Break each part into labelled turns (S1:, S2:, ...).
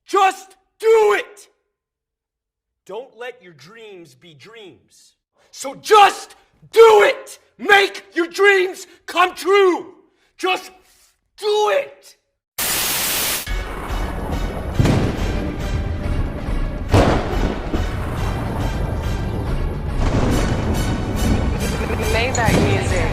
S1: Just do it! Don't let your dreams be dreams. So just do it! Make your dreams come true! Just do it!
S2: Maybach music.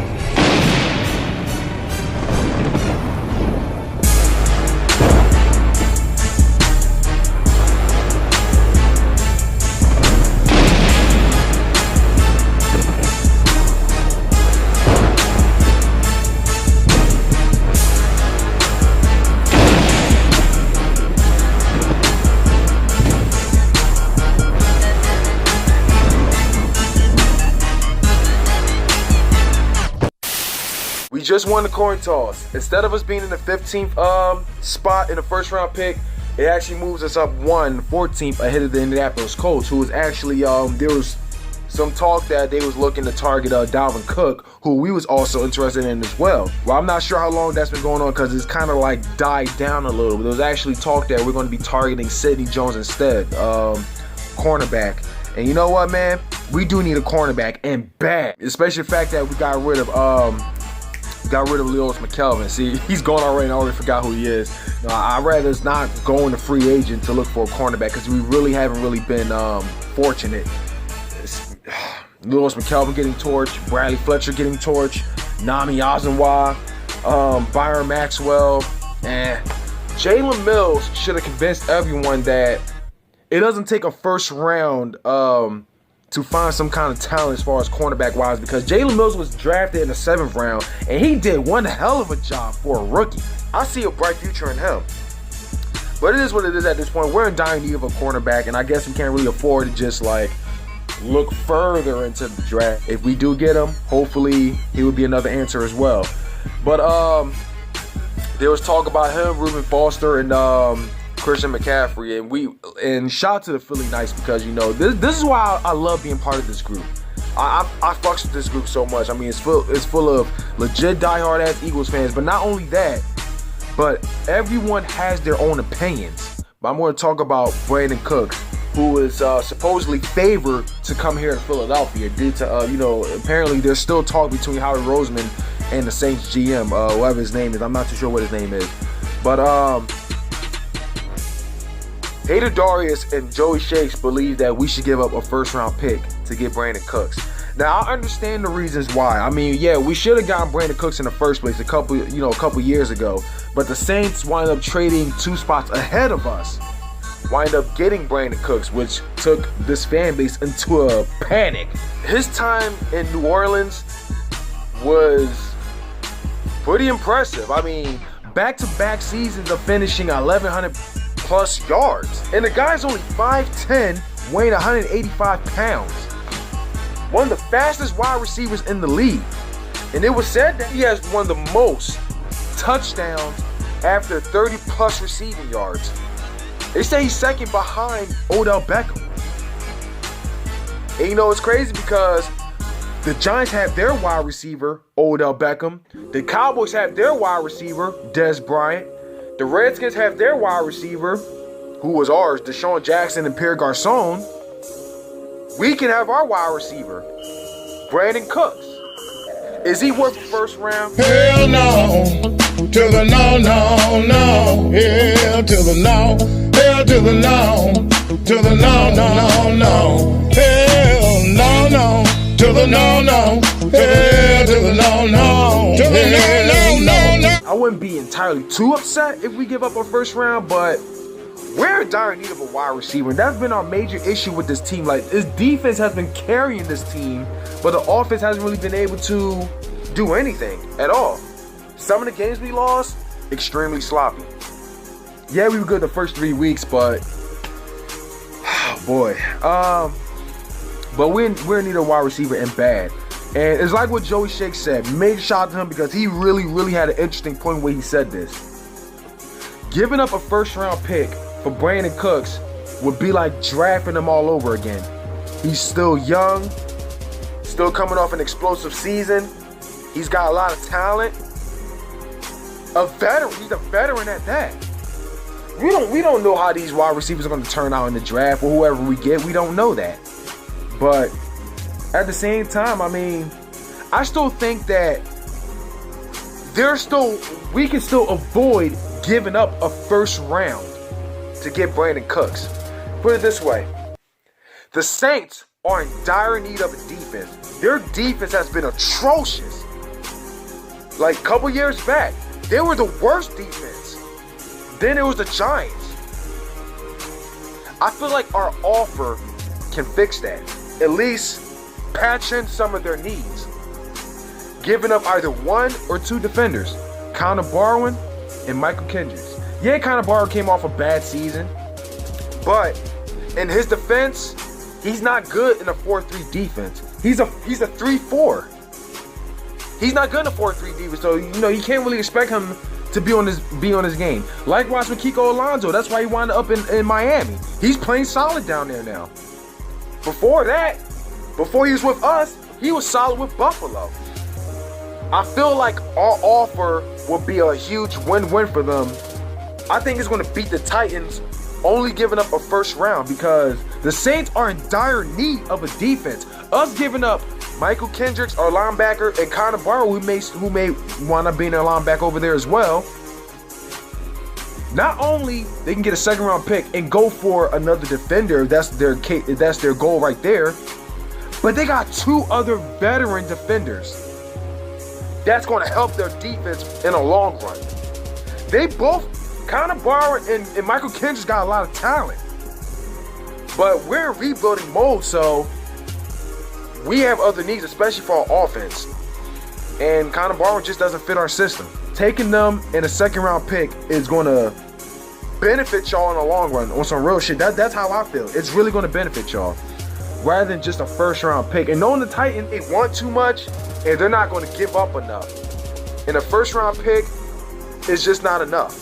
S3: We just won the coin toss. Instead of us being in the 15th spot in the first round pick, it actually moves us up 14th ahead of the Indianapolis Colts, who was actually, there was some talk that they was looking to target Brandin Cooks, who we was also interested in as well. Well, I'm not sure how long that's been going on because it's kind of like died down a little. But there was actually talk that we're going to be targeting Sidney Jones instead, cornerback. And you know what, man? We do need a cornerback, and bad. Especially the fact that we got rid of Lewis McKelvin. See, he's gone already, and I already forgot who he is. I'd rather not go in a free agent to look for a cornerback because we really haven't been fortunate. Lewis McKelvin getting torched, Bradley Fletcher getting torched, Nami Ozenwa, Byron Maxwell, and Jalen Mills should have convinced everyone that it doesn't take a first round to find some kind of talent as far as cornerback wise, because Jalen Mills was drafted in the 7th round and he did one hell of a job for a rookie. I see a bright future in him. But it is what it is at this point. We're in dire need of a cornerback, and I guess we can't really afford to just like look further into the draft. If we do get him, hopefully he would be another answer as well. But there was talk about him, Reuben Foster, and Christian McCaffrey, and shout out to the Philly Knights, because you know this is why I love being part of this group. I fucks with this group so much. I mean, it's full of legit diehard ass Eagles fans, but not only that, but everyone has their own opinions. But I'm going to talk about Brandin Cooks, who is supposedly favored to come here to Philadelphia due to apparently there's still talk between Howard Roseman and the Saints GM, whatever his name is. I'm not too sure what his name is, but Hader Darius and Joey Shakes believe that we should give up a first-round pick to get Brandin Cooks. Now, I understand the reasons why. I mean, yeah, we should have gotten Brandin Cooks in the first place a couple years ago. But the Saints wind up trading 2 spots ahead of us. Wind up getting Brandin Cooks, which took this fan base into a panic. His time in New Orleans was pretty impressive. I mean, back-to-back seasons of finishing 1,100 plus yards. And the guy's only 5'10", weighing 185 pounds. One of the fastest wide receivers in the league. And it was said that he has one of the most touchdowns after 30 plus receiving yards. They say he's second behind Odell Beckham. And you know, it's crazy because the Giants have their wide receiver, Odell Beckham. The Cowboys have their wide receiver, Dez Bryant. The Redskins have their wide receiver, who was ours, Deshaun Jackson and Pierre Garçon. We can have our wide receiver, Brandin Cooks. Is he worth the first round?
S4: Hell no, to the no, no, no. Hell to the no, hell to the no, to the no, no, no. Hell no, no, to the no, no. Hell to the no, no, to the no, no, no, no.
S3: I wouldn't be entirely too upset if we give up our first round, but we're in dire need of a wide receiver. And that's been our major issue with this team. Like, this defense has been carrying this team, but the offense hasn't really been able to do anything at all. Some of the games we lost, extremely sloppy. Yeah, we were good the first 3 weeks, but oh boy. But we're in need of a wide receiver, and bad. And it's like what Joey Shakes said. Major shout out to him because he really had an interesting point where he said this. Giving up a first round pick for Brandin Cooks would be like drafting him all over again. He's still young, still coming off an explosive season. He's got a lot of talent. He's a veteran at that. We don't know how these wide receivers are going to turn out in the draft or whoever we get. We don't know that. But at the same time, I mean, I still think that we can still avoid giving up a first round to get Brandin Cooks. Put it this way. The Saints are in dire need of a defense. Their defense has been atrocious. Like a couple years back, they were the worst defense. Then it was the Giants. I feel like our offer can fix that. At least patch in some of their needs. Giving up either one or two defenders. Connor Barwin and Michael Kendricks. Yeah, Connor Barwin came off a bad season. But in his defense, he's not good in a 4-3 defense. He's a 3-4. He's not good in a 4-3 defense, so you can't really expect him to be on his game. Likewise with Kiko Alonso, that's why he wound up in Miami. He's playing solid down there now. Before he was with us, he was solid with Buffalo. I feel like our offer will be a huge win-win for them. I think it's going to beat the Titans, only giving up a first round, because the Saints are in dire need of a defense. Us giving up Michael Kendricks, our linebacker, and Connor Barwin, who may wind up being their linebacker over there as well. Not only they can get a second round pick and go for another defender, that's their goal right there, but they got two other veteran defenders. That's going to help their defense in the long run. They both, Connor Barwin and Michael Kendricks, got a lot of talent. But we're in rebuilding mode, so we have other needs, especially for our offense. And Connor Barwin just doesn't fit our system. Taking them in a second round pick is going to benefit y'all in the long run on some real shit. That's how I feel. It's really going to benefit y'all, rather than just a first round pick. And knowing the Titans, they want too much, and they're not going to give up enough. And a first round pick is just not enough.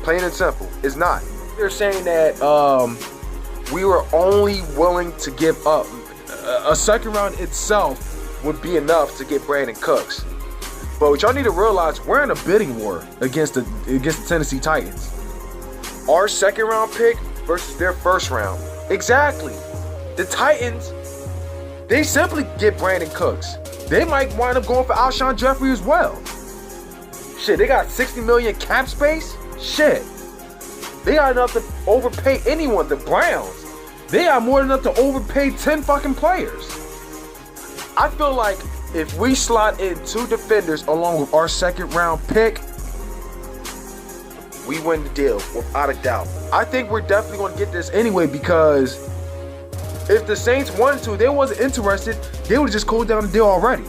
S3: Plain and simple, it's not. They're saying that we were only willing to give up a second round itself would be enough to get Brandin Cooks. But what y'all need to realize, we're in a bidding war against the Tennessee Titans. Our second round pick versus their first round. Exactly. The Titans, they simply get Brandin Cooks. They might wind up going for Alshon Jeffrey as well. Shit, they got $60 million cap space? Shit. They got enough to overpay anyone. The Browns, they got more than enough to overpay 10 fucking players. I feel like if we slot in two defenders along with our second round pick, we win the deal without a doubt. I think we're definitely going to get this anyway, because if the Saints wanted to, they wasn't interested, they would have just closed down the deal already.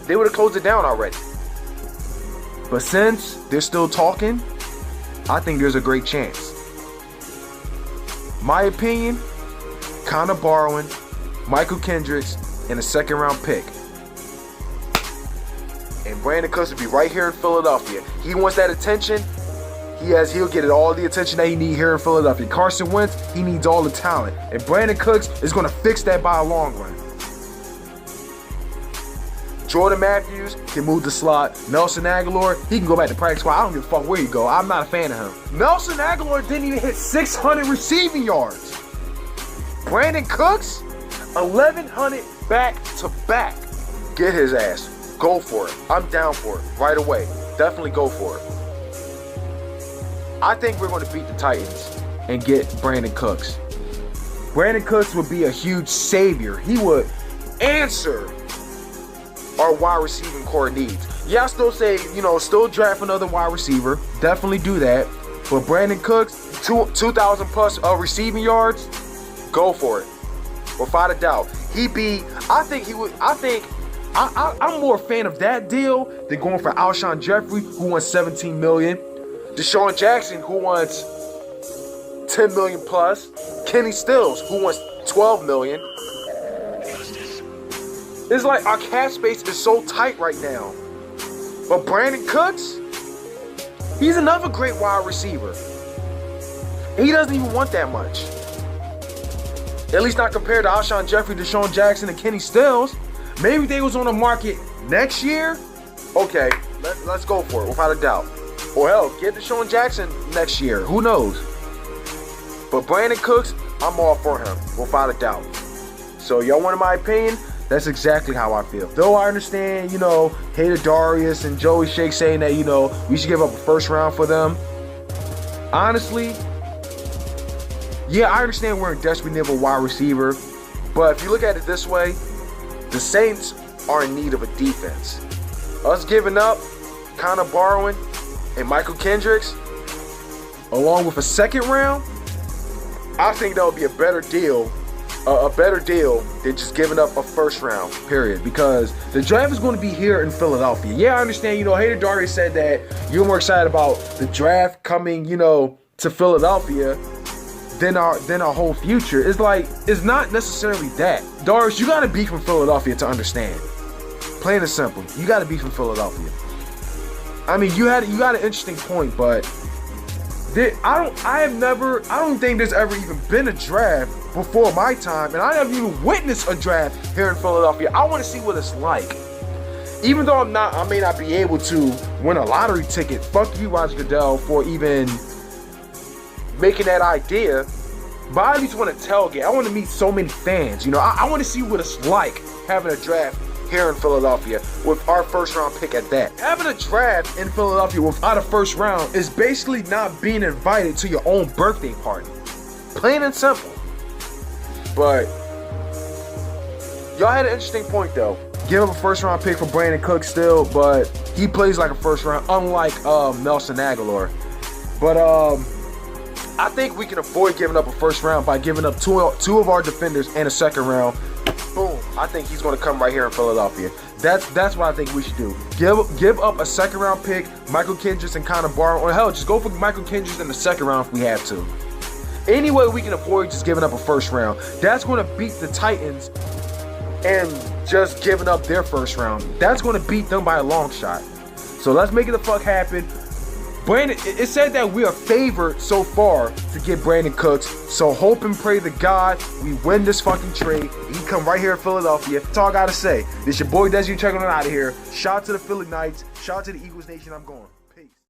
S3: They would have closed it down already. But since they're still talking, I think there's a great chance. My opinion, Connor Barwin, Michael Kendricks, and a second round pick. And Brandin Cooks will be right here in Philadelphia. He wants that attention. He'll get all the attention that he needs here in Philadelphia. Carson Wentz, he needs all the talent. And Brandin Cooks is going to fix that by a long run. Jordan Matthews can move the slot. Nelson Aguilar, he can go back to practice squad. I don't give a fuck where you go. I'm not a fan of him. Nelson Aguilar didn't even hit 600 receiving yards. Brandin Cooks, 1,100 back to back. Get his ass. Go for it. I'm down for it right away. Definitely go for it. I think we're going to beat the Titans and get Brandin Cooks. Brandin Cooks would be a huge savior. He would answer our wide receiving core needs. Yeah, I still say, still draft another wide receiver. Definitely do that. But Brandin Cooks, 2,000 plus receiving yards, go for it. Without a doubt. I'm more a fan of that deal than going for Alshon Jeffrey, who wants $17 million. Deshaun Jackson, who wants $10 million plus. Kenny Stills, who wants $12 million. It's like our cap space is so tight right now. But Brandin Cooks, he's another great wide receiver. And he doesn't even want that much. At least not compared to Alshon Jeffrey, Deshaun Jackson, and Kenny Stills. Maybe they was on the market next year. Okay, let's go for it, without a doubt. Or hell, get Deshaun Jackson next year. Who knows? But Brandin Cooks, I'm all for him, without a doubt. So y'all wanted my opinion? That's exactly how I feel. Though I understand, Hater Darius and Joey Shake saying that, we should give up a first round for them. Honestly, yeah, I understand we're in desperate need of a wide receiver. But if you look at it this way, the Saints are in need of a defense. Us giving up, kind of borrowing, and Michael Kendricks, along with a second round, I think that would be a better deal than just giving up a first round, period. Because the draft is going to be here in Philadelphia. Yeah, I understand, Hater Darius said that you're more excited about the draft coming, to Philadelphia than our whole future. It's not necessarily that. Darius, you got to be from Philadelphia to understand. Plain and simple. You got to be from Philadelphia. I mean, you got an interesting point, but I don't think there's ever even been a draft before my time, and I haven't even witnessed a draft here in Philadelphia. I want to see what it's like. Even though I may not be able to win a lottery ticket. Fuck you, Roger Goodell, for even making that idea. But I at least want to tailgate. I want to meet so many fans. I want to see what it's like having a draft here in Philadelphia with our first round pick at that. Having a draft in Philadelphia without a first round is basically not being invited to your own birthday party. Plain and simple. But y'all had an interesting point though. Give up a first round pick for Brandin Cooks still, but he plays like a first round, unlike Nelson Aguilar. But I think we can avoid giving up a first round by giving up two of our defenders and a second round. Boom. I think he's going to come right here in Philadelphia. That's what I think we should do. Give up a second round pick, Michael Kendricks, and kind of borrow. Or hell, just go for Michael Kendricks in the second round if we have to. Any way we can avoid just giving up a first round. That's going to beat the Titans and just giving up their first round. That's going to beat them by a long shot. So let's make it the fuck happen. Brandon, it said that we are favored so far to get Brandin Cooks. So hope and pray to God we win this fucking trade. He come right here in Philadelphia. That's all I gotta say. This your boy Desi checking on out of here. Shout out to the Philly Knights. Shout out to the Eagles Nation. I'm going.